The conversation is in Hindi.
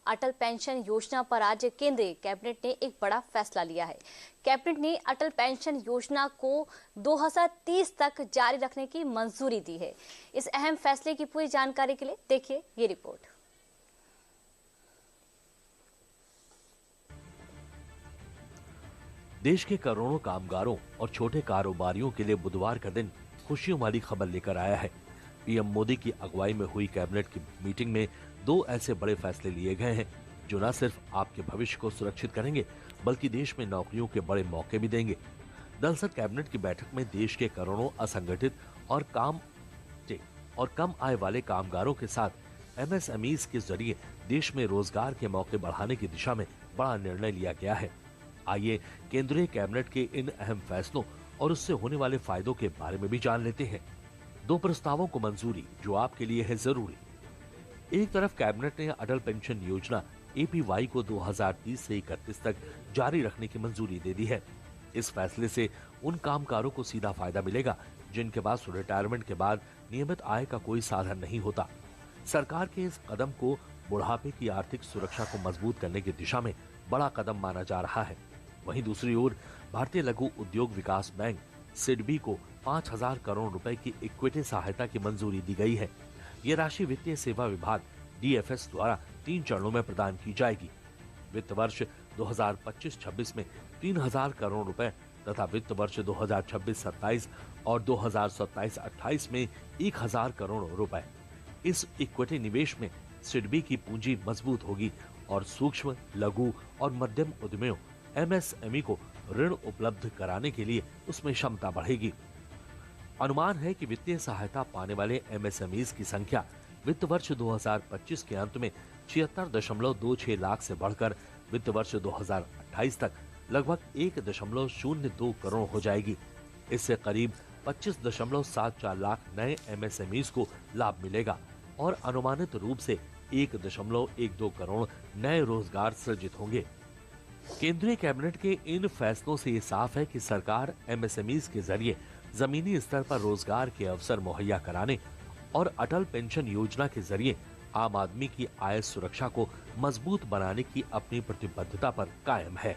अटल पेंशन योजना पर आज केंद्रीय कैबिनेट ने एक बड़ा फैसला लिया है। कैबिनेट ने अटल पेंशन योजना को 2030 तक जारी रखने की मंजूरी दी है। इस अहम फैसले की पूरी जानकारी के लिए देखिए ये रिपोर्ट। देश के करोड़ों कामगारों और छोटे कारोबारियों के लिए बुधवार का दिन खुशियों वाली खबर लेकर आया है। पीएम मोदी की अगुवाई में हुई कैबिनेट की मीटिंग में दो ऐसे बड़े फैसले लिए गए हैं जो न सिर्फ आपके भविष्य को सुरक्षित करेंगे बल्कि देश में नौकरियों के बड़े मौके भी देंगे। दरअसल कैबिनेट की बैठक में देश के करोड़ों असंगठित और कम आय वाले कामगारों के साथ एमएसएमईज के जरिए देश में रोजगार के मौके बढ़ाने की दिशा में बड़ा निर्णय लिया गया है। आइए केंद्रीय कैबिनेट के इन अहम फैसलों और उससे होने वाले फायदों के बारे में भी जान लेते हैं। दो प्रस्तावों को मंजूरी जो आपके लिए है जरूरी। एक तरफ कैबिनेट ने अटल पेंशन योजना एपीवाई को 2030 से 31 तक जारी रखने की मंजूरी दे दी है। इस फैसले से उन कामगारों को सीधा फायदा मिलेगा जिनके पास रिटायरमेंट के बाद नियमित आय का कोई साधन नहीं होता। सरकार के इस कदम को बुढ़ापे की आर्थिक सुरक्षा को मजबूत करने की दिशा में बड़ा कदम माना जा रहा है। वहीं दूसरी ओर भारतीय लघु उद्योग विकास बैंक सिडबी को 5,000 करोड़ रुपए की इक्विटी सहायता की मंजूरी दी गई है। ये राशि वित्तीय सेवा विभाग डीएफएस द्वारा 3 चरणों में प्रदान की जाएगी। वित्त वर्ष 2025-26 में 3,000 करोड़ रुपए तथा वित्त वर्ष 2026-27 और 2027-28 में 1,000 करोड़ रुपए। इस इक्विटी निवेश में सिडबी की पूंजी मजबूत होगी और सूक्ष्म, लघु और मध्यम उद्यमियों एमएसएमई को ऋण उपलब्ध कराने के लिए उसमें क्षमता बढ़ेगी। अनुमान है कि वित्तीय सहायता पाने वाले एमएसएमईज की संख्या वित्त वर्ष 2025 के अंत में 76.26 लाख से बढ़कर वित्त वर्ष 2028 तक लगभग 1.02 करोड़ हो जाएगी। इससे करीब 25.74 लाख नए एमएसएमईज को लाभ मिलेगा और अनुमानित रूप से 1.12 करोड़ नए रोजगार सृजित होंगे। केंद्रीय कैबिनेट के इन फैसलों से ये साफ है कि सरकार एमएसएमईज के जरिए जमीनी स्तर पर रोजगार के अवसर मुहैया कराने और अटल पेंशन योजना के जरिए आम आदमी की आय सुरक्षा को मजबूत बनाने की अपनी प्रतिबद्धता पर कायम है।